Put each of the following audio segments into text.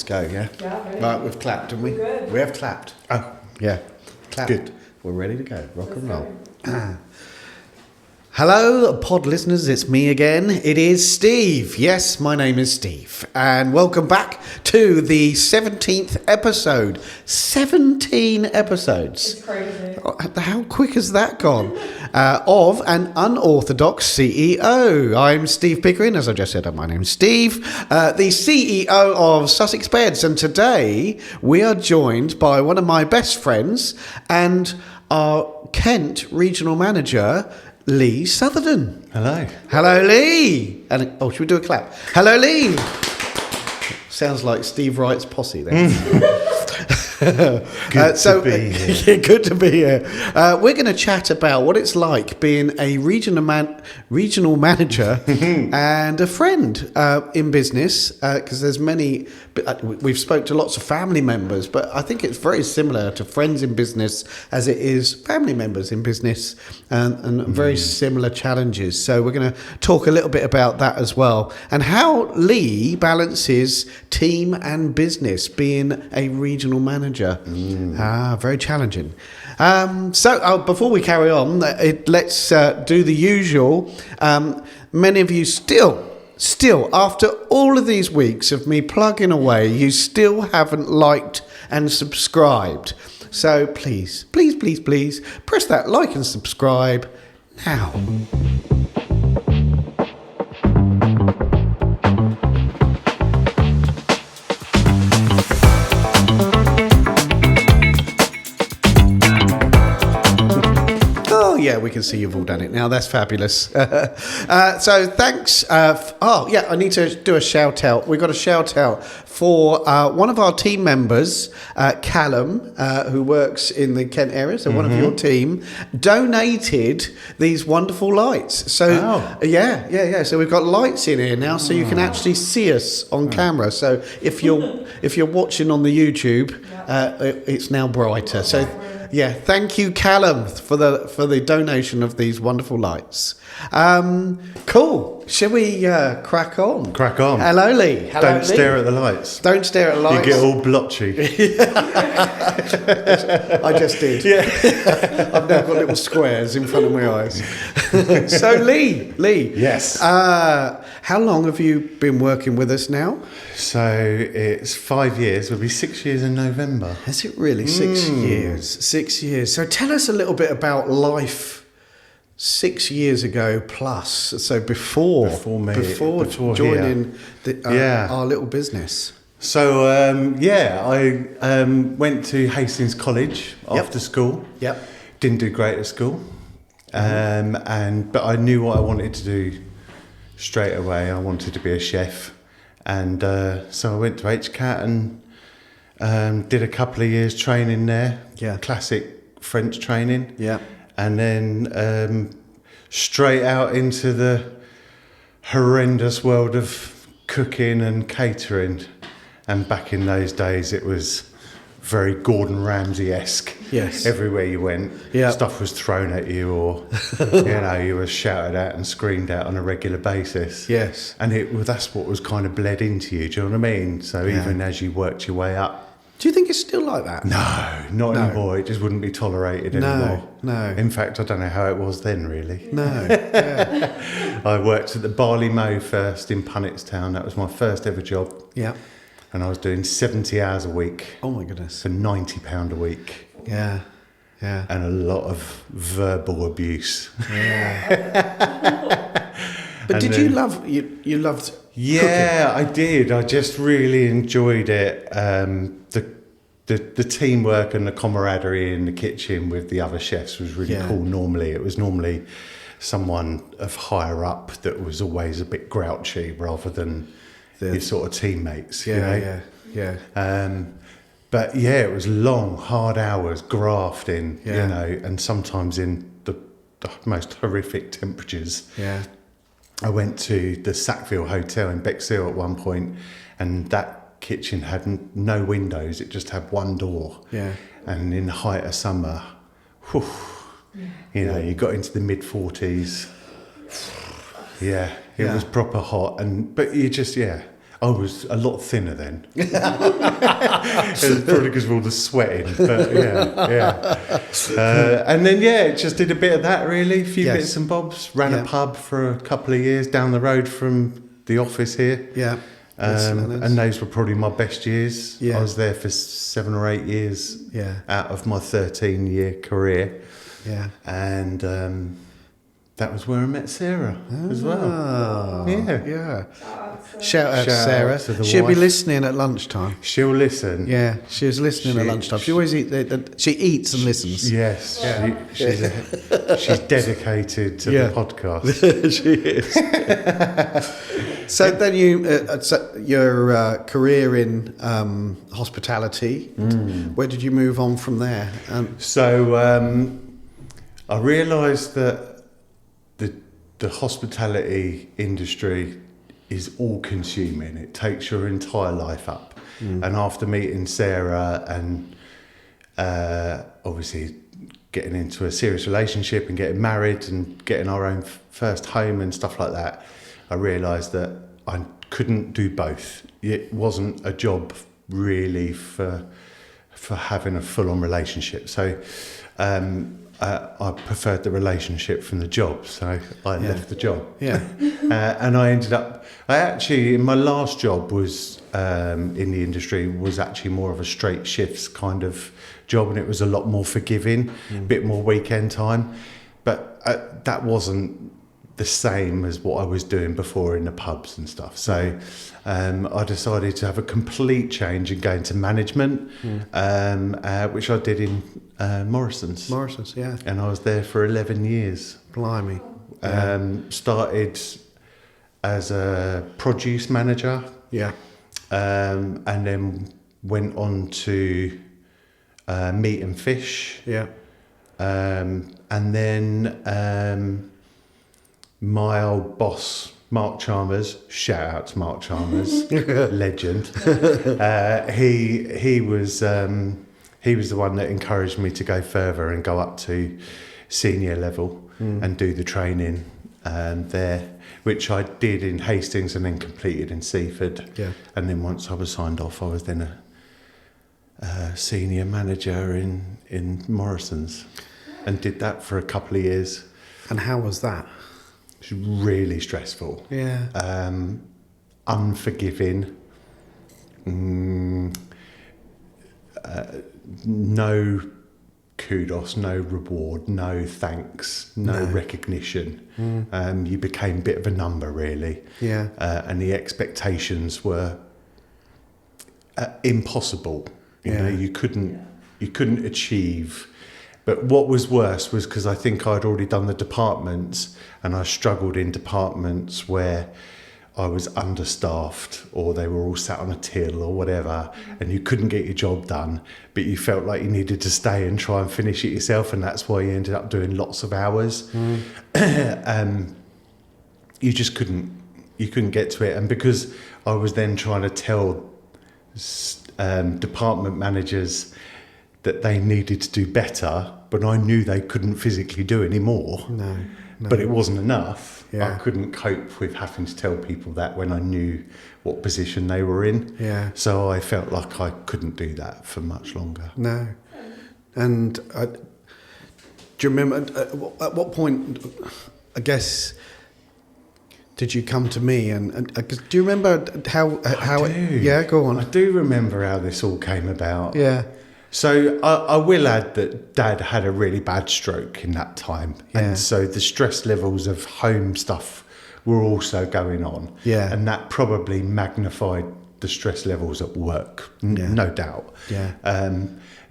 Let's go, yeah? Yeah, ready. Right, we've clapped, haven't we? Good. We have clapped. Oh, yeah. Clapped. Good. We're ready to go. Rock and roll. Go. Hello, pod listeners. It's me again. It is Steve. Yes, my name is Steve. And welcome back to the 17th episode. 17 episodes. It's crazy. How quick has that gone? Of an unorthodox CEO. I'm Steve Pickering, as I just said. My name's Steve, the CEO of Sussex Beds, and today we are joined by one of my best friends and our Kent regional manager, Lee Southerden. Hello. Hello, Lee. And should we do a clap? Hello, Lee. Sounds like Steve Wright's posse then. Good to be here. Yeah, good to be here. We're going to chat about what it's like being a regional manager and a friend in business, because there's many. We've spoke to lots of family members, but I think it's very similar to friends in business as it is family members in business, and very similar challenges. So we're going to talk a little bit about that as well, and how Lee balances team and business being a regional manager. Very challenging. So before we carry on, let's do the usual. Many of you still, after all of these weeks of me plugging away, you still haven't liked and subscribed. So please, press that like and subscribe now. Yeah, we can see you've all done it now. That's fabulous. So thanks. I need to do a shout out. We've got a shout out for one of our team members, Callum, who works in the Kent area. So one of your team donated these wonderful lights. So yeah. So we've got lights in here now, so you can actually see us on camera. So if you're watching on the YouTube, it's now brighter. So. Yeah, thank you, Callum, for the donation of these wonderful lights. Cool. Shall we crack on? Crack on. Hello, Lee. Hello, Don't stare at the lights. Don't stare at the lights. You get all blotchy. I just did. Yeah. I've now got little squares in front of my eyes. So, Lee. Yes. How long have you been working with us now? So it's 5 years. It'll be 6 years in November. Is it really 6 years? 6 years. So tell us a little bit about life 6 years ago plus. So before joining our little business. So I went to Hastings College after school. Yep. Didn't do great at school, but I knew what I wanted to do straight away. I wanted to be a chef. And so I went to HCAT and did a couple of years training there. Yeah. Classic French training. Yeah. And then straight out into the horrendous world of cooking and catering. And back in those days, it was very Gordon Ramsay-esque. Yes. Everywhere you went, stuff was thrown at you, or you were shouted at and screamed at on a regular basis. Yes. And that's what was kind of bled into you. Do you know what I mean? So even as you worked your way up. Do you think it's still like that? No, not anymore. It just wouldn't be tolerated anymore. No. In fact, I don't know how it was then, really. No. Yeah. I worked at the Barley Mow first in Punnetstown. That was my first ever job. Yeah. And I was doing 70 hours a week. Oh my goodness. For £90 a week. Yeah. Yeah. And a lot of verbal abuse. Yeah. But did you loved Yeah, cooking? I did. I just really enjoyed it. The teamwork and the camaraderie in the kitchen with the other chefs was really cool. It was normally someone of higher up that was always a bit grouchy rather than your sort of teammates. Yeah. But it was long, hard hours, grafting, and sometimes in the most horrific temperatures. Yeah. I went to the Sackville Hotel in Bexhill at one point, and that kitchen had no windows. It just had one door. Yeah. And in the height of summer, you got into the mid-40s. Yeah, it was proper hot. But you just, I was a lot thinner then. It was probably because of all the sweating, but and then just did a bit of that really, a few bits and bobs. Ran a pub for a couple of years down the road from the office here. Yeah. And those were probably my best years. Yeah. I was there for 7 or 8 years out of my 13-year career. Yeah. And that was where I met Sarah as well. Yeah. Shout out to Sarah. To She'll be wife. listening at lunchtime. She'll listen. Yeah, she was listening at lunchtime. She always she eats and listens. Yes. She's dedicated to the podcast. She is. So then your career in hospitality, where did you move on from there? I realised that the hospitality industry is all-consuming. It takes your entire life up. And after meeting Sarah and obviously getting into a serious relationship and getting married and getting our own first home and stuff like that, I realised that I couldn't do both. It wasn't a job really for having a full-on relationship. So I preferred the relationship from the job, so I left the job. Yeah. And I ended up, in my last job was in the industry, was actually more of a straight shifts kind of job, and it was a lot more forgiving, a bit more weekend time. But that wasn't the same as what I was doing before in the pubs and stuff. So I decided to have a complete change and go into management, which I did in Morrisons. Morrisons, yeah. And I was there for 11 years. Blimey. Started as a produce manager. Yeah. And then went on to meat and fish. Yeah. And then my old boss, Mark Chalmers, shout out to Mark Chalmers, legend. He was the one that encouraged me to go further and go up to senior level and do the training there, which I did in Hastings and then completed in Seaford. Yeah. And then once I was signed off, I was then a senior manager in Morrisons and did that for a couple of years. And how was that? It was really stressful. Yeah. Unforgiving. No kudos, no reward, no thanks, no recognition. You became a bit of a number, really. Yeah. And the expectations were impossible. You know, you couldn't achieve. But what was worse was because I think I'd already done the departments, and I struggled in departments where I was understaffed or they were all sat on a till or whatever, and you couldn't get your job done, but you felt like you needed to stay and try and finish it yourself, and that's why you ended up doing lots of hours. You just couldn't get to it. And because I was then trying to tell department managers that they needed to do better, but I knew they couldn't physically do any more. No. But it wasn't enough. Yeah. I couldn't cope with having to tell people that when I knew what position they were in. Yeah. So I felt like I couldn't do that for much longer. No. And do you remember, at what point, I guess, did you come to me? And do you remember how Yeah, go on. I do remember how this all came about. Yeah. So I will add that Dad had a really bad stroke in that time. Yeah. And so the stress levels of home stuff were also going on. Yeah. And that probably magnified the stress levels at work, no doubt. Yeah.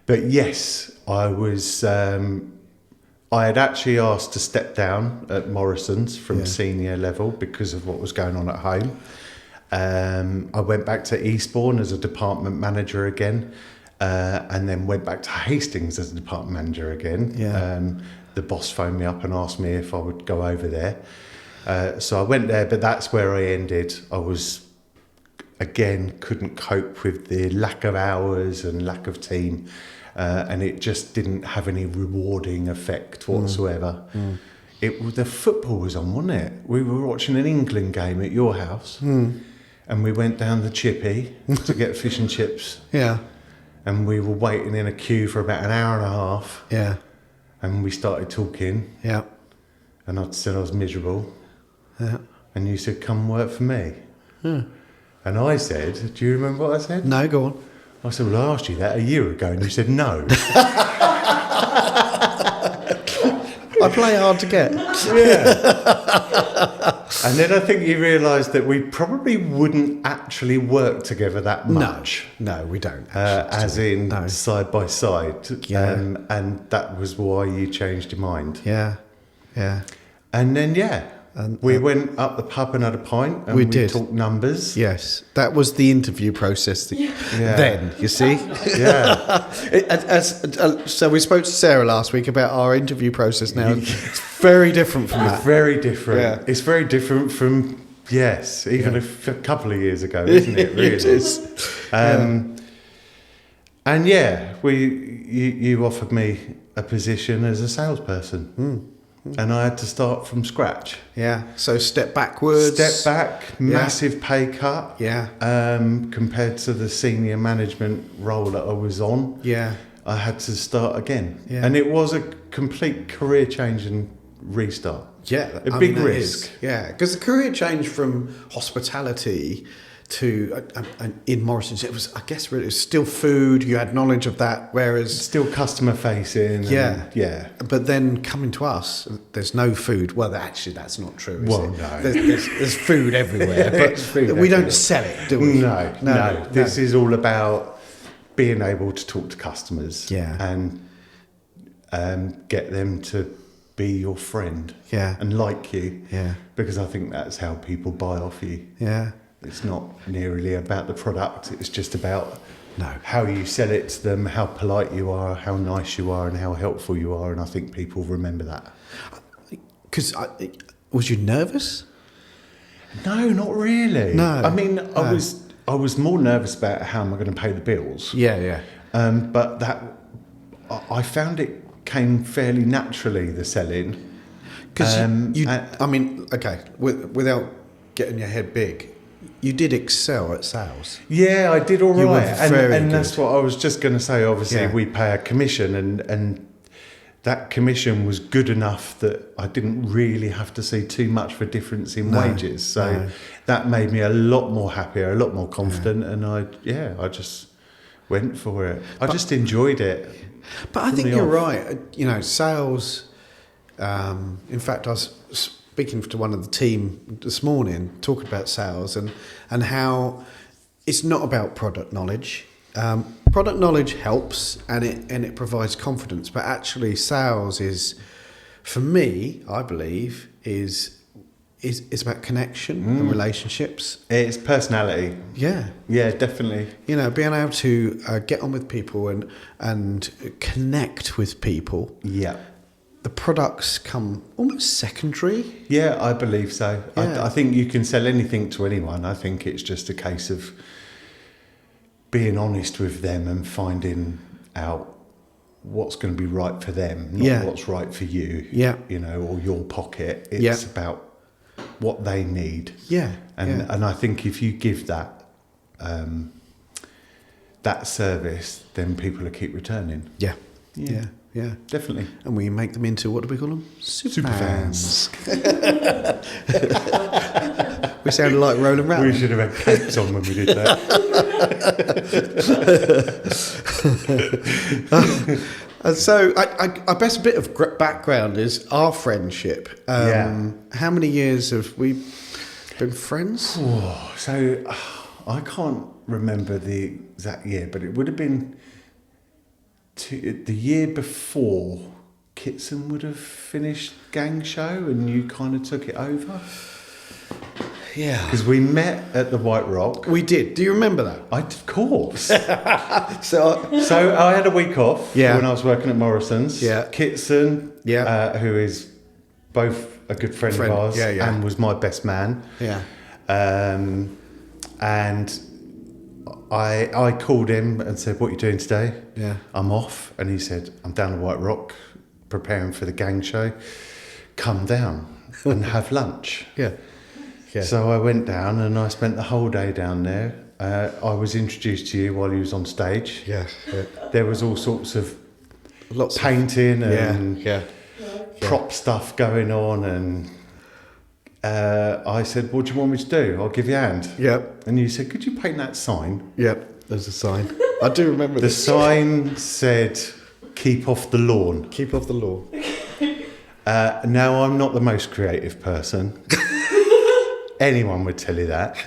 But yes, I was... I had actually asked to step down at Morrisons from senior level because of what was going on at home. I went back to Eastbourne as a department manager again. And then went back to Hastings as a department manager again. Yeah. The boss phoned me up and asked me if I would go over there. So I went there, but that's where I ended. I was, again, couldn't cope with the lack of hours and lack of team. And it just didn't have any rewarding effect whatsoever. The football was on, wasn't it? We were watching an England game at your house. and we went down the Chippy to get fish and chips. Yeah. And we were waiting in a queue for about an hour and a half. Yeah. And we started talking. Yeah. And I said I was miserable. Yeah. And you said, come work for me. Yeah. And I said, do you remember what I said? No, go on. I said, well, I asked you that a year ago, and you said no. I play hard to get. Yeah. And then I think you realised that we probably wouldn't actually work together that much. No, we don't. As in side by side. Yeah. And that was why you changed your mind. Yeah. Yeah. And then, we went up the pub and had a pint, and we did. talked numbers. Yes, that was the interview process. Then, you see. Yeah. So we spoke to Sarah last week about our interview process now. It's very different from that. Very different. Yeah. It's very different from, even a couple of years ago, isn't it, really? It is. And you offered me a position as a salesperson. And I had to start from scratch. Yeah. So step backwards. Step back, massive pay cut. Yeah. Compared to the senior management role that I was on. Yeah. I had to start again. Yeah. And it was a complete career change and restart. Yeah. A big risk. Yeah. Because the career change from hospitality to in Morrisons, it was, I guess, really, it was still food. You had knowledge of that, whereas Still customer facing. Yeah. But then coming to us, there's no food. Well, actually, that's not true. Is it? No. There's food everywhere, but we don't sell it, do we? No. This is all about being able to talk to customers. And get them to be your friend. And like you. Because I think that's how people buy off you. It's not nearly about the product. It's just about how you sell it to them, how polite you are, how nice you are, and how helpful you are. And I think people remember that. Because was you nervous? No, not really. No. I mean, I was more nervous about how am I going to pay the bills. But that I found it came fairly naturally, the selling. Because without getting your head big, you did excel at sales. Yeah, I did all right. You were very and good. That's what I was just going to say. Obviously, we pay a commission, and that commission was good enough that I didn't really have to see too much of a difference in wages. So that made me a lot more happier, a lot more confident, and I just went for it. I just enjoyed it. But I think you're right. You know, sales. In fact, I was speaking to one of the team this morning, talking about sales and how it's not about product knowledge. Product knowledge helps and it provides confidence, but actually sales is, for me, I believe, is about connection and relationships. It's personality. Yeah, definitely. You know, being able to get on with people and connect with people. Yeah. The products come almost secondary. Yeah, I believe so. Yeah. I think you can sell anything to anyone. I think it's just a case of being honest with them and finding out what's going to be right for them, not what's right for you. Yeah. You know, or your pocket. It's about what they need. Yeah. And I think if you give that that service, then people will keep returning. Yeah. Definitely. And we make them into, what do we call them? Superfans. We sounded like Roland Rat. We should have had capes on when we did that. And so I guess a bit of background is our friendship. How many years have we been friends? Oh, so I can't remember the exact year, but it would have been the year before Kitson would have finished Gang Show and you kind of took it over. Yeah. Because we met at the White Rock. We did. Do you remember that? Of course. So I had a week off when I was working at Morrisons. Yeah. Kitson, who is both a good friend of ours and was my best man. Yeah. And I called him and said, what are you doing today? Yeah. I'm off. And he said, I'm down at White Rock preparing for the Gang Show. Come down and have lunch. Yeah. Yeah. So I went down and I spent the whole day down there. I was introduced to you while you was on stage. Yeah. There was all sorts of Lots painting of, and prop stuff going on, and I said, "What do you want me to do? I'll give you a hand." Yep. And you said, "Could you paint that sign?" Yep. There's a sign. I do remember The sign said, "Keep off the lawn." Keep off the lawn. Now, I'm not the most creative person. Anyone would tell you that.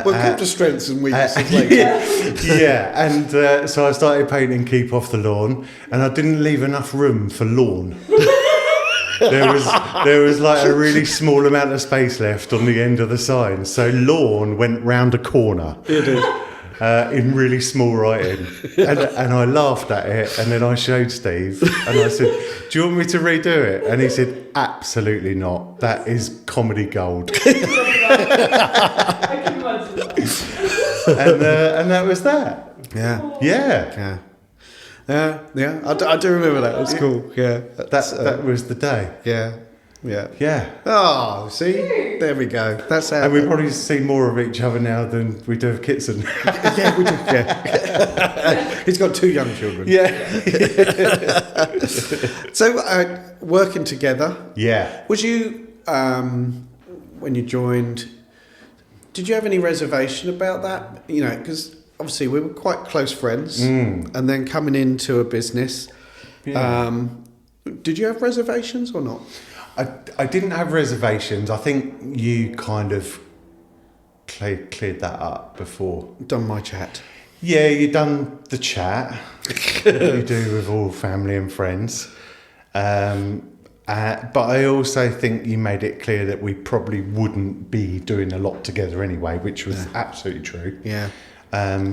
We'll come to strengths and weaknesses later. Yeah, and so I started painting "Keep off the lawn," and I didn't leave enough room for lawn. There was like a really small amount of space left on the end of the sign, so lawn went round a corner. It did. In really small writing, and I laughed at it, and then I showed Steve, and I said, "Do you want me to redo it?" And he said, "Absolutely not. That is comedy gold." I can imagine that. And that was that. Yeah. Yeah, Yeah. I do remember that. It was cool. Yeah. that was the day. Yeah. Yeah. Yeah, Oh, see? There we go. That's how. and we probably see more of each other now than we do of Kitson. Yeah, we do. Yeah. He's got 2 young children. Yeah, So, working together, yeah. was you, when you joined, did you have any reservation about that? You know, because obviously we were quite close friends, and then coming into a business, did you have reservations or not? I didn't have reservations. I think you kind of cleared that up before. Done my chat. Yeah, you done the chat. You do with all family and friends. But I also think you made it clear that we probably wouldn't be doing a lot together anyway, which was absolutely true. Yeah.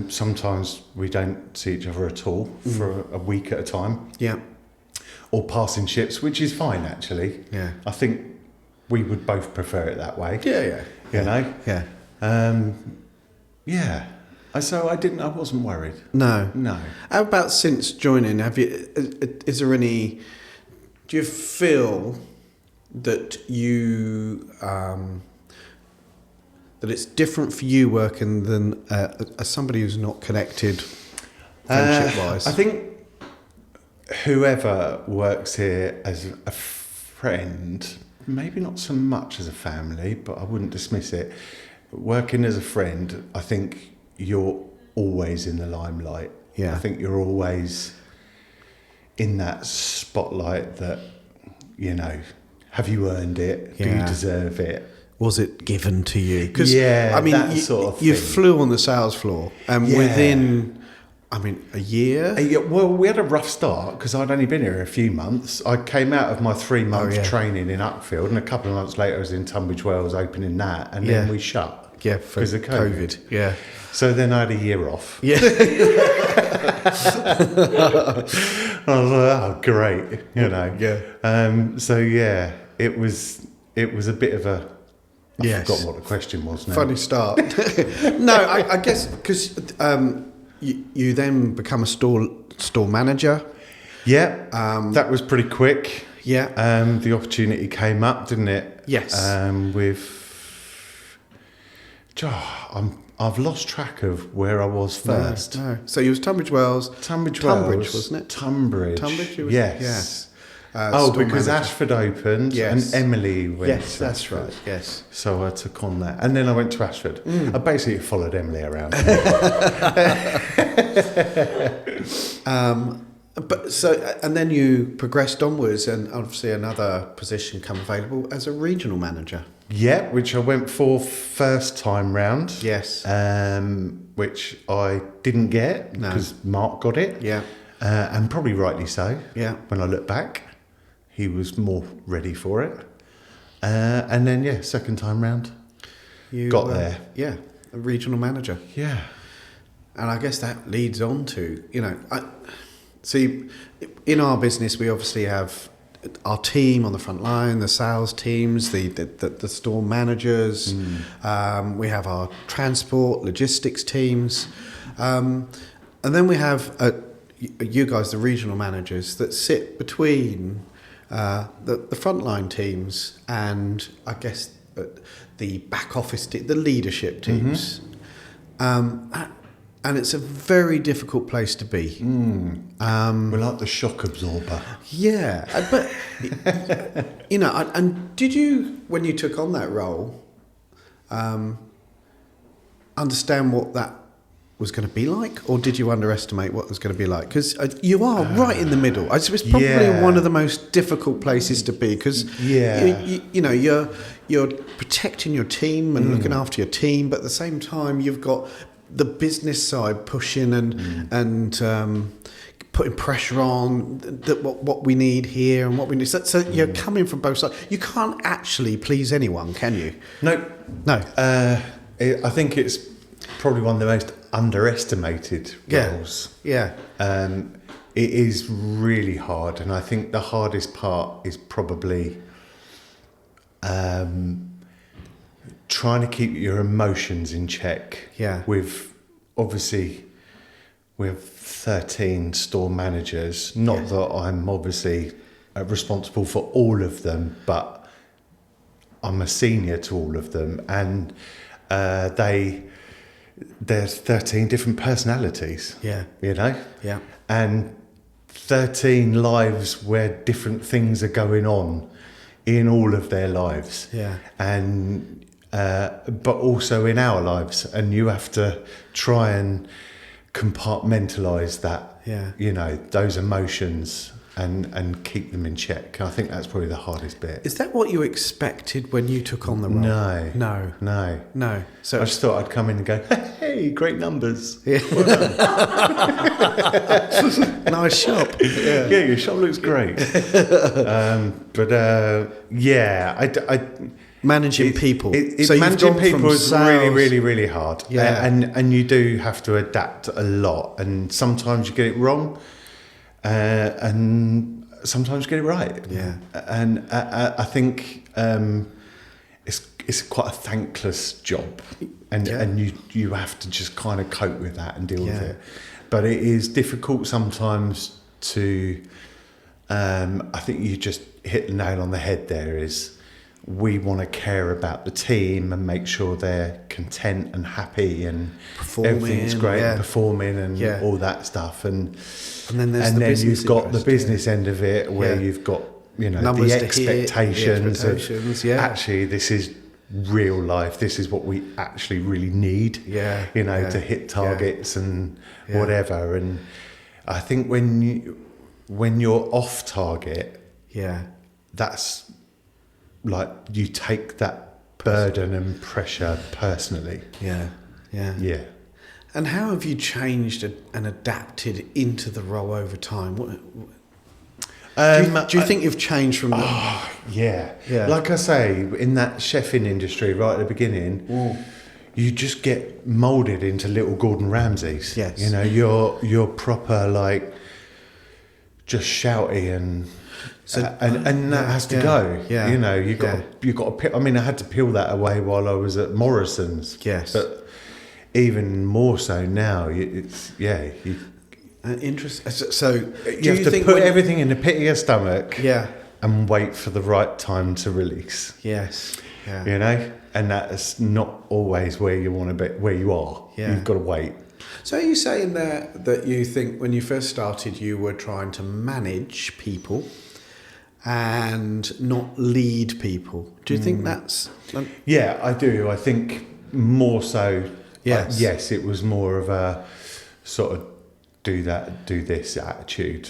Sometimes we don't see each other at all for a week at a time. Yeah. Or passing ships, which is fine actually. Yeah. I think we would both prefer it that way. Yeah. You know? Yeah. Yeah. So I wasn't worried. No. No. How about since joining? Is there any? Do you feel that you that it's different for you working than as somebody who's not connected friendship wise? I think whoever works here as a friend, maybe not so much as a family, but I wouldn't dismiss it. Working as a friend, I think you're always in the limelight. Yeah. I think you're always in that spotlight that, you know, have you earned it? Do you Yeah. deserve it? Was it given to you? Because Yeah, I mean, that sort of you thing. flew on the sales floor, and Yeah. within, I mean, a year. Yeah, well, we had a rough start because I'd only been here a few months. I came out of my 3-month training in Uckfield, and a couple of months later I was in Tunbridge Wells opening that, and then we shut. Yeah, for 'Cause of COVID. Yeah. So then I had a year off. Yeah. I was like, oh, great, you know. Yeah. So yeah, it was a bit of a. I Yes. forgot what the question was now. Funny start. No, I guess because you then become a store manager. Yeah, that was pretty quick. Yeah. The opportunity came up, didn't it? Yes. I've lost track of where I was first. No. So you was Tunbridge Wells. Tunbridge, wasn't it? Tunbridge. Tunbridge. Yes. Yeah. Because Store Ashford opened Yes. and Emily went. Yes, to that's Ashford. right. Yes. So I took on that, and then I went to Ashford. I basically followed Emily around. But so, and then you progressed onwards, and obviously another position come available as a regional manager. Yeah, which I went for first time round. Yes. Which I didn't get No. because Mark got it. Yeah. And probably rightly so. Yeah. When I look back, he was more ready for it. And then second time round, You got there. Yeah, a regional manager. Yeah. And I guess that leads on to, see, in our business, we obviously have our team on the front line, the sales teams, the store managers. We have our transport, logistics teams. And then we have you guys, the regional managers, that sit between the frontline teams and, I guess, the back office, the leadership teams, and it's a very difficult place to be. We're like the shock absorber. Yeah, but and did you, when you took on that role, understand what that was going to be like, or did you underestimate what it was going to be like? Because you are right in the middle. It's probably one of the most difficult places to be, because you're protecting your team and looking after your team, but at the same time you've got the business side pushing and putting pressure on what we need here and what we need. So you're coming from both sides. You can't actually please anyone, can you? No. I think it's probably one of the most underestimated roles. Yeah. It is really hard, and I think the hardest part is probably trying to keep your emotions in check. Yeah. Obviously, we have 13 store managers. Not that I'm obviously responsible for all of them, but I'm a senior to all of them, and there's 13 different personalities. Yeah. Yeah. And 13 lives where different things are going on in all of their lives. Yeah. And but also in our lives, and you have to try and compartmentalize that. Yeah. Those emotions and keep them in check. I think that's probably the hardest bit. Is that what you expected when you took on the role? No. So I just thought I'd come in and go, hey, great numbers. Yeah. Nice shop. Yeah, your shop looks great. Managing people. So managing people is really, really, really hard. Yeah. And you do have to adapt a lot. And sometimes you get it wrong. And sometimes you get it right. Yeah. And I think it's quite a thankless job. And you have to just kind of cope with that and deal with it. But it is difficult sometimes to... I think you just hit the nail on the head there, is we want to care about the team and make sure they're content and happy and everything's great and performing and all that stuff. And then you've got the business end of it, where you've got numbers, the expectations of actually this is real life. This is what we actually really need. To hit targets and whatever. And I think when you're off target, that's like you take that burden and pressure personally. Yeah. And how have you changed and adapted into the role over time? Do you think you've changed from... Yeah. Like I say, in that chefing industry right at the beginning, you just get moulded into little Gordon Ramsays. Yes. You're proper, like, just shouty and... and that has to go. Yeah. You've got to. I mean, I had to peel that away while I was at Morrisons. Yes. But even more so now, Interesting. So you have to put everything in the pit of your stomach. Yeah. And wait for the right time to release. Yes. Yeah. And that's not always where you want to be. Where you are. Yeah. You've got to wait. So are you saying there that you think when you first started you were trying to manage people and not lead people? Do you think that's... Yeah, I do. I think more so... Yes. Yes, it was more of a sort of do this attitude.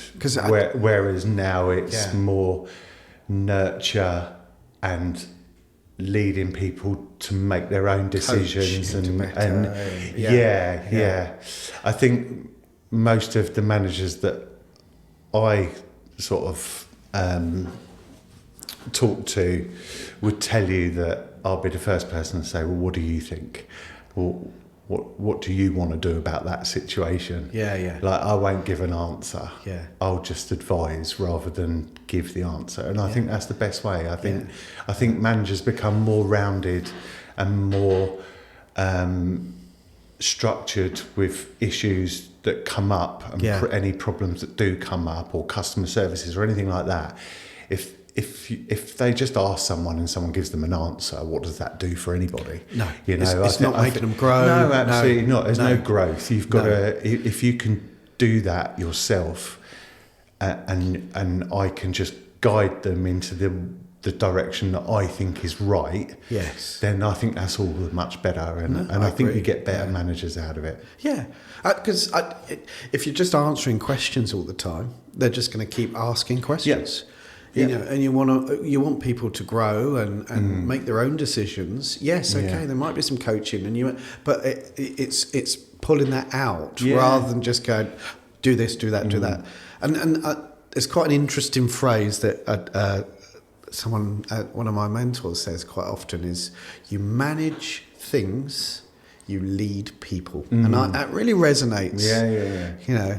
Whereas now it's more nurture and leading people to make their own decisions. I think most of the managers that I sort of talk to would tell you that I'll be the first person to say, well, what do you think? Well, what do you want to do about that situation? Like, I won't give an answer. I'll just advise rather than give the answer. And I think that's the best way. I think managers become more rounded and more structured with issues that come up and any problems that do come up, or customer services or anything like that. if they just ask someone and someone gives them an answer, what does that do for anybody? No, you know, it's not making them grow. No, absolutely not. There's no no growth. You've got to, if you can do that yourself, and I can just guide them into the direction that I think is right. Yes. Then I think that's all much better, and I think you get better managers out of it. Yeah, because if you're just answering questions all the time, they're just going to keep asking questions. You know, and you want people to grow and make their own decisions. Yes, okay, there might be some coaching, but it's pulling that out rather than just going, do this, do that, do that. And it's quite an interesting phrase that one of my mentors says quite often is, you manage things, you lead people. And that really resonates. Yeah. You know,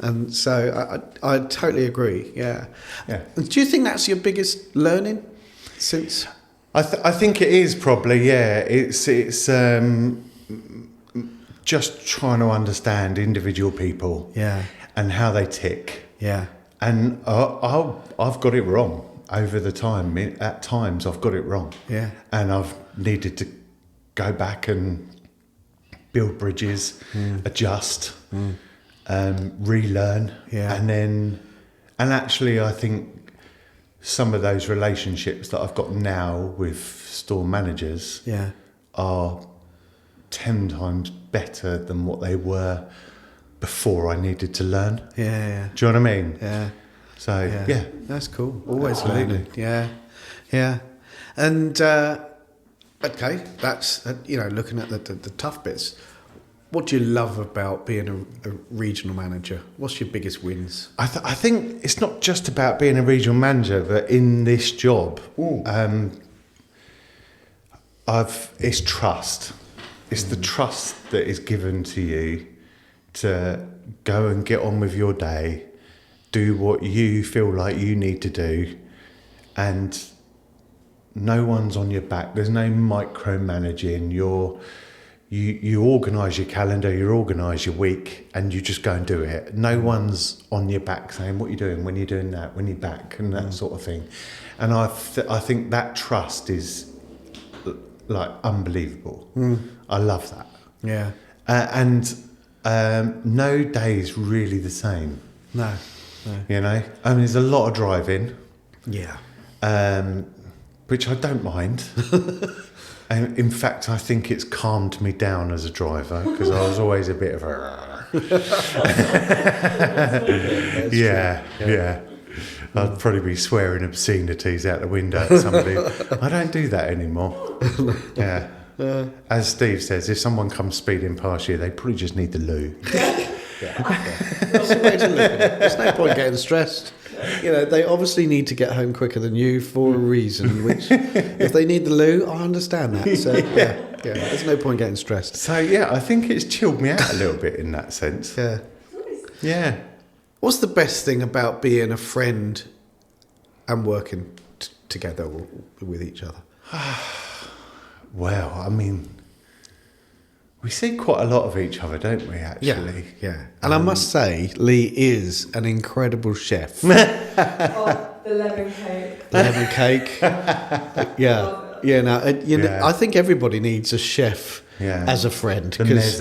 and so I totally agree. Yeah. And do you think that's your biggest learning since? I think it is probably, yeah. It's just trying to understand individual people. Yeah. And how they tick. Yeah. And I've got it wrong over the time. At times I've got it wrong. Yeah. And I've needed to go back and build bridges, adjust, relearn. Yeah. And actually I think some of those relationships that I've got now with store managers are 10 times better than what they were before I needed to learn. Yeah. Do you know what I mean? Yeah. So, yeah. That's cool. Always Absolutely. learning. Yeah. And, okay, that's, looking at the tough bits. What do you love about being a regional manager? What's your biggest wins? I think it's not just about being a regional manager, but in this job, it's trust. It's the trust that is given to you to go and get on with your day, do what you feel like you need to do, and no one's on your back. There's no micromanaging. You organise your calendar, you organise your week, and you just go and do it. No one's on your back saying, what are you doing, when you're doing that, when you're back, and that sort of thing. And I think that trust is like unbelievable. I love that. Yeah. And no day is really the same. No. You know, I mean, there's a lot of driving. Yeah. Which I don't mind. And in fact, I think it's calmed me down as a driver, because I was always a bit of a... Yeah. I'd probably be swearing obscenities out the window at somebody. I don't do that anymore. Yeah. As Steve says, if someone comes speeding past you, they probably just need the loo. That's the way to look at it. There's no point getting stressed. They obviously need to get home quicker than you for a reason, which, if they need the loo, I understand that. So, yeah, there's no point getting stressed. So, yeah, I think it's chilled me out a little bit in that sense. Yeah. Yeah. What's the best thing about being a friend and working together with each other? Well, I mean, we see quite a lot of each other, don't we, actually? Yeah. And I must say, Lee is an incredible chef. Oh, the lemon cake. Lemon cake. I think everybody needs a chef as a friend. The meze.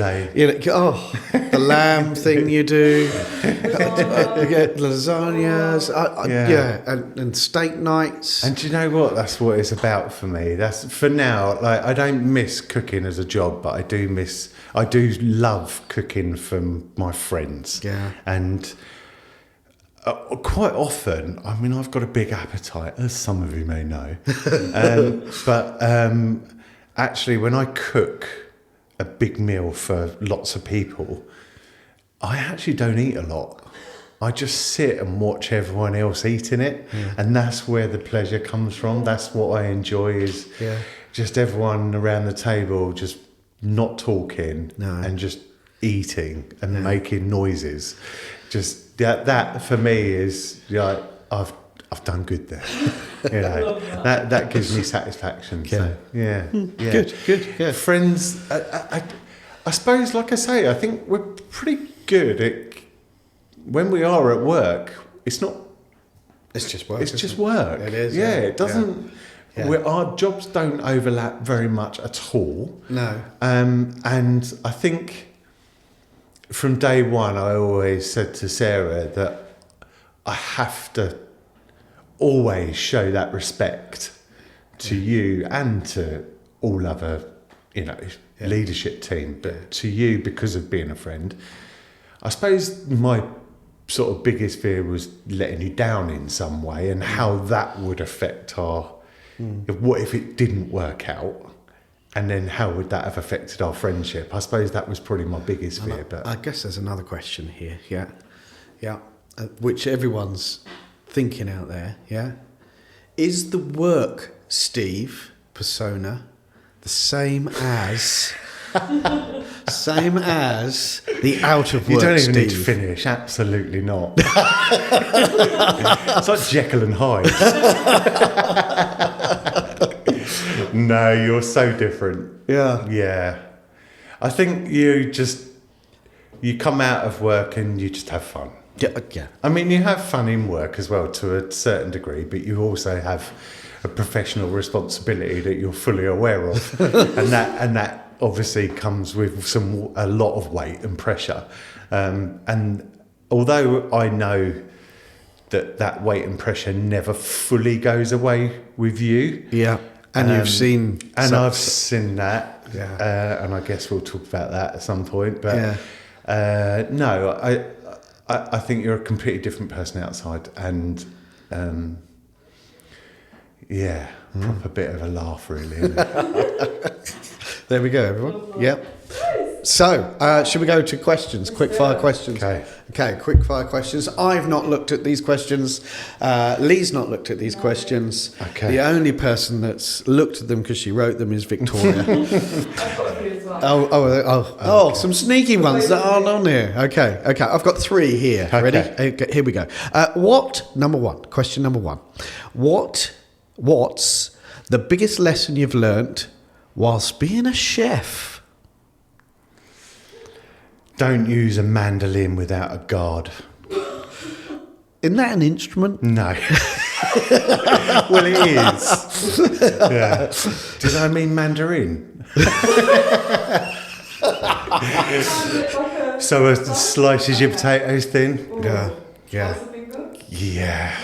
The lamb thing you do. Lasagnas. And steak nights. And do you know what? That's what it's about for me. That's for now. Like, I don't miss cooking as a job, but I do love cooking for my friends. Yeah. And quite often, I mean, I've got a big appetite, as some of you may know. But actually, when I cook a big meal for lots of people, I actually don't eat a lot. I just sit and watch everyone else eating it, and that's where the pleasure comes from. That's what I enjoy, is just everyone around the table just not talking and just eating and making noises. Just that for me is I've done good there. That gives me satisfaction. So, yeah. Good. Yeah. Friends, I suppose, like I say, I think we're pretty good at, when we are at work, it's not It's just work. It's just work. It is. Yeah, it doesn't. Yeah. Our jobs don't overlap very much at all. No. And I think from day one, I always said to Sarah that I have to always show that respect to you and to all other, leadership team, but to you because of being a friend. I suppose my sort of biggest fear was letting you down in some way and how that would affect what if it didn't work out, and then how would that have affected our friendship? I suppose that was probably my biggest fear. But I guess there's another question here. Yeah, which everyone's thinking out there. Yeah, is the work Steve persona the same as the out of work? You don't even Steve? need to finish. Absolutely not. It's like Jekyll and Hyde. No, you're so different. Yeah. I think you come out of work and you just have fun. Yeah. I mean, you have fun in work as well to a certain degree, but you also have a professional responsibility that you're fully aware of, and that obviously comes with a lot of weight and pressure. And although I know that weight and pressure never fully goes away with you, and you've seen, and I've seen that, and I guess we'll talk about that at some point. But no, I think you're a completely different person outside, and proper bit of a laugh, really. Isn't it? There we go, everyone. Yep. So, should we go to questions? Quickfire questions. Okay, quickfire questions. I've not looked at these questions. Lee's not looked at these questions. Okay. The only person that's looked at them because she wrote them is Victoria. I've got a few as well. Oh, some sneaky ones that aren't on here. Okay. I've got 3 here. Okay. Ready? Okay, here we go. Question number one. What's the biggest lesson you've learnt whilst being a chef? Don't use a mandolin without a guard. Isn't that an instrument? No. Well, it is. Yeah. Did I mean mandarin? So it slices your potatoes thin? Yeah. Yeah.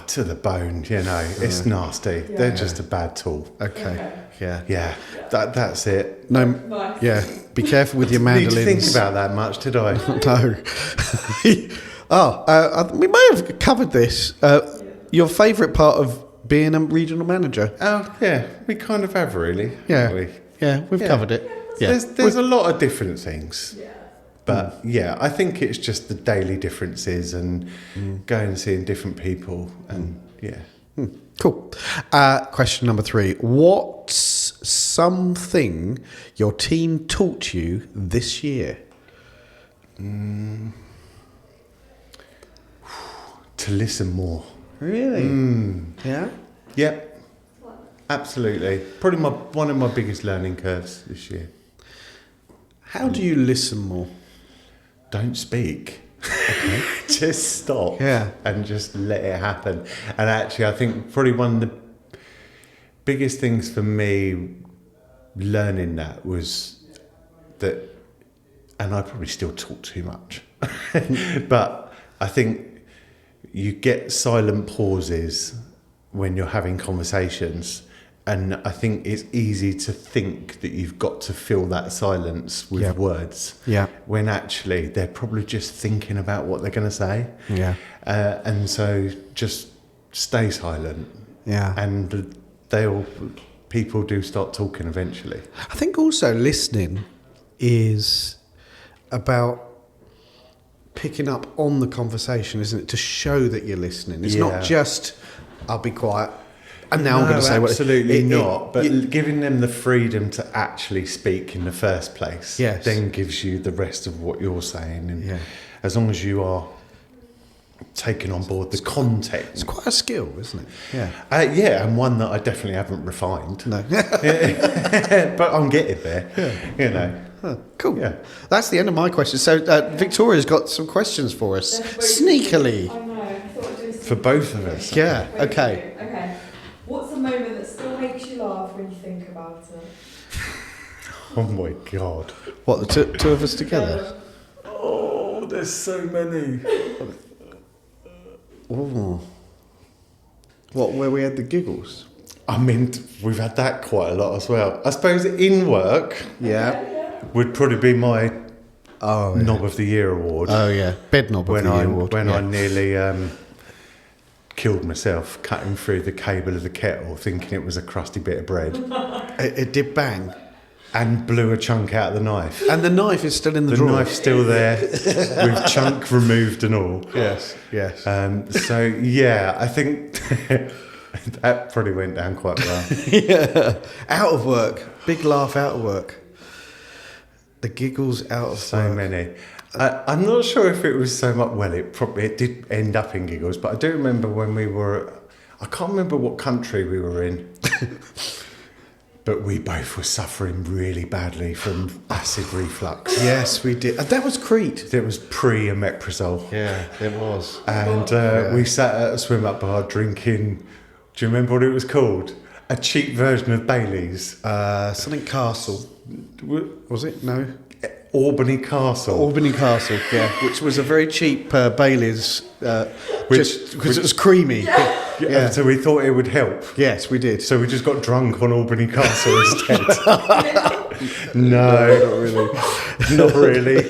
To the bone, It's nasty. They're just a bad tool. Okay. Yeah. Yeah. That's it. No. Nice. Yeah. Be careful with your mandolins. Didn't think about that much, did I? No. We may have covered this. Your favourite part of being a regional manager? Oh, yeah. We kind of have, really. Yeah. Haven't we? Yeah, we've covered it. Yeah. There's a lot of different things. Yeah. But I think it's just the daily differences and going and seeing different people and Cool. Question number 3. What's something your team taught you this year? To listen more. Really? Yeah? Yep. Absolutely. Probably one of my biggest learning curves this year. How do you listen more? Don't speak. Okay. Just stop. Yeah. And just let it happen. And actually, I think probably one of the biggest things for me learning that was that, and I probably still talk too much, but I think you get silent pauses when you're having conversations. And I think it's easy to think that you've got to fill that silence with words. Yeah. When actually they're probably just thinking about what they're going to say. Yeah. And so just stay silent. Yeah. And people do start talking eventually. I think also listening is about picking up on the conversation, isn't it? To show that you're listening. It's not just, I'll be quiet. And now I'm going to say what... Absolutely not. But giving them the freedom to actually speak in the first place then gives you the rest of what you're saying. And as long as you are taking on board the context. It's quite a skill, isn't it? Yeah. And one that I definitely haven't refined. No. But I'm getting there, Cool. Yeah. That's the end of my questions. So Victoria's got some questions for us. Sneakily. I know. I thought I'd do For both of us. Yeah. Wait, Okay. Okay. What's a moment that still makes you laugh when you think about it? Oh my God. What, the two of us together? Oh, there's so many. Ooh. What, where we had the giggles? I mean, we've had that quite a lot as well. I suppose in work Yeah. would probably be my Oh, yeah. Knob of the Year award. Oh, yeah. Bed Knob of the Year award. When yeah. I nearly killed myself cutting through the cable of the kettle thinking it was a crusty bit of bread It did bang. and blew a chunk out of the knife. And the knife is still in the The drawer. knife's still there with chunk removed and all. Yes. So, yeah, I think that probably went down quite well. Yeah. Out of work. Big laugh out of work. The giggles out of So work. many. I'm not sure if it was so much. Well, it did end up in giggles, but I do remember when we were. I can't remember what country we were in, but we both were suffering really badly from acid reflux. Yes, we did. That was Crete. It was pre-omeprazole. Yeah, it was. And we sat at a swim up bar drinking. Do you remember what it was called? A cheap version of Bailey's. Something Castle. Was it? No. Albany Castle. Albany Castle, yeah. Which was a very cheap Bailey's, Which- because it was creamy. Yeah. So we thought it would help. Yes, we did. So we just got drunk on Albany Castle instead. No, not really. Not really.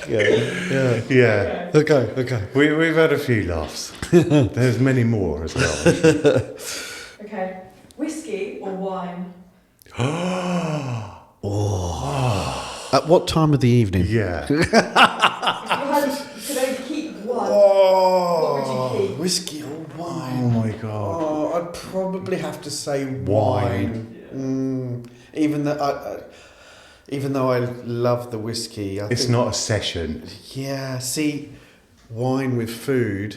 Yeah. Okay. We've had a few laughs. There's many more as well. Okay. Whiskey or wine? At what time of the evening? Yeah. If you could only keep one, what would you keep? Whiskey or wine? Oh my God. Oh, I'd probably have to say wine. Even though I love the whiskey, It's think, not a session. Yeah, see, wine with food.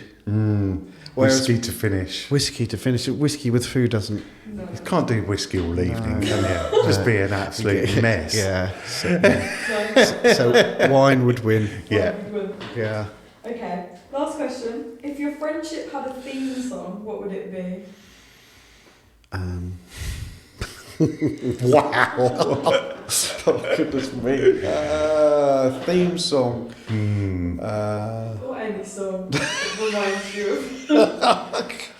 Whereas Whiskey to finish. whiskey to finish it. Whiskey with food doesn't. You can't do whiskey all evening, can you? Just be an absolute mess. Yeah. So wine would win. Yeah. Yeah. Okay. Last question. If your friendship had a theme song, what would it be? Wow. Oh, goodness me. Theme song. Or any song that reminds you of.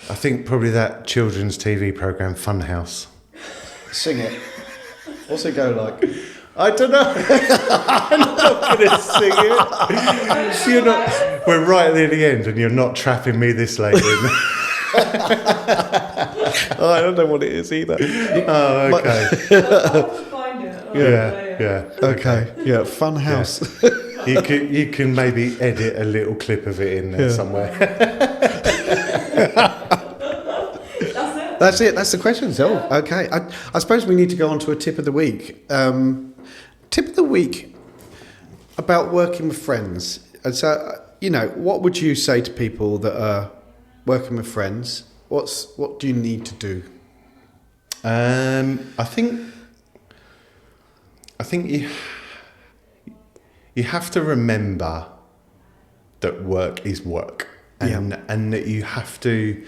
I think probably that children's TV programme Funhouse. Sing it. What's it go like? I don't know. I'm not going to sing it. You're not. We're right near the end, and you're not trapping me this late in. I don't know what it is either. Oh, okay. I'll have to find it. Yeah. Okay. Yeah. Fun house. You can maybe edit a little clip of it in there somewhere. That's it. That's the questions. Oh, okay. I suppose we need to go on to a tip of the week. Tip of the week about working with friends. And so, what would you say to people that are working with friends? What do you need to do? I think you have to remember that work is work, and that you have to,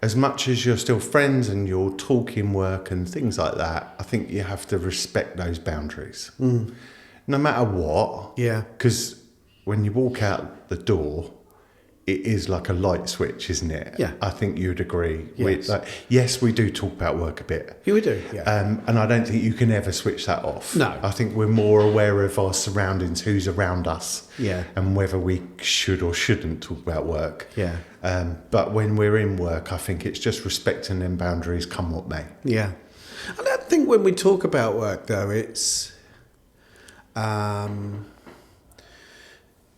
as much as you're still friends and you're talking work and things like that, I think you have to respect those boundaries, no matter what. Yeah. Because when you walk out the door, it is like a light switch, isn't it? Yeah. I think you'd agree. Yes. Yes, we do talk about work a bit. Yeah, we do. Yeah. And I don't think you can ever switch that off. No. I think we're more aware of our surroundings, who's around us, Yeah. and whether we should or shouldn't talk about work. Yeah. But when we're in work, I think it's just respecting them boundaries, come what may. Yeah. I don't think when we talk about work, though, it's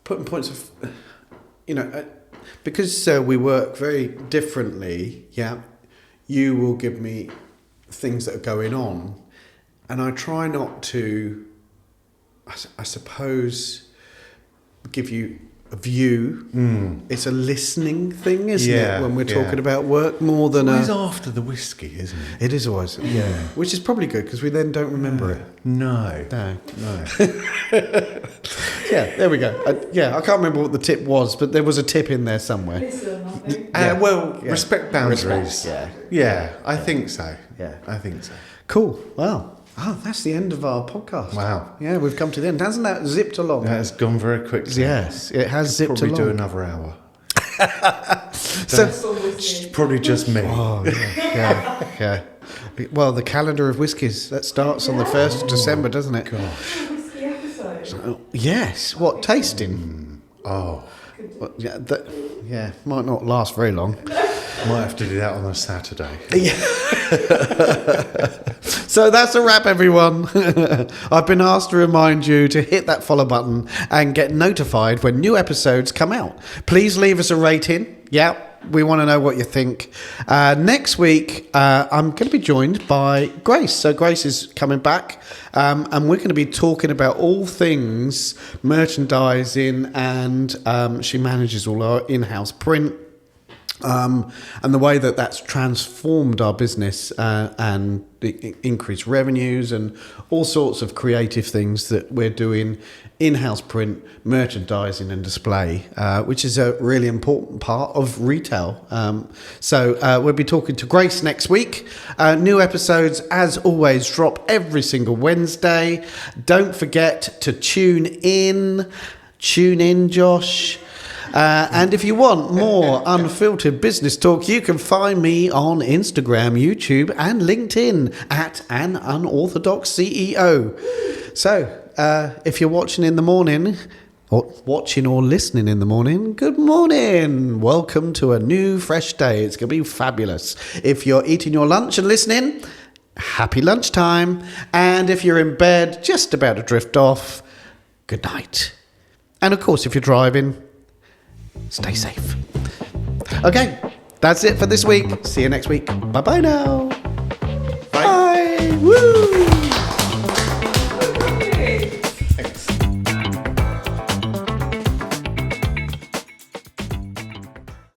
putting points of, because we work very differently. Yeah, you will give me things that are going on, and I try not to, I suppose, give you view. It's a listening thing, isn't Yeah, it? When we're yeah. talking about work more than It's always after the whiskey, isn't it? It is always, which is probably good because we then don't remember it. No. No. No. Yeah, there we go. I can't remember what the tip was, but there was a tip in there somewhere. Listen, I think. Respect boundaries. Respect, Yeah, I think so. Yeah. I think so. Cool. Well, that's the end of our podcast. Wow. Yeah, we've come to the end. Hasn't that zipped along? That has gone very quickly. Yes, it has zipped Probably along. do another hour. So, Probably just me. oh, yeah. Well, the calendar of whiskies, that starts on the 1st of December, doesn't it? Gosh. Whiskey episode. Oh, yes. What, tasting? Oh, Well, might not last very long. might have to do that on a Saturday. So that's a wrap, everyone. I've been asked to remind you to hit that follow button and get notified when new episodes come out. Please leave us a rating. Yeah, we want to know what you think. Next week, I'm going to be joined by Grace. So Grace is coming back, and we're going to be talking about all things merchandising, and she manages all our in-house print. And the way that that's transformed our business and increased revenues and all sorts of creative things that we're doing, in-house print, merchandising and display, which is a really important part of retail. So we'll be talking to Grace next week. New episodes, as always, drop every single Wednesday. Don't forget to tune in. Tune in, Josh. And if you want more unfiltered business talk, you can find me on Instagram, YouTube, and LinkedIn at An Unorthodox CEO. So, if you're watching in the morning, or watching or listening in the morning, good morning. Welcome to a new, fresh day. It's going to be fabulous. If you're eating your lunch and listening, happy lunchtime. And if you're in bed, just about to drift off, good night. And of course, if you're driving, stay safe. Okay, that's it for this week. See you next week. Bye-bye now. Bye. Woo!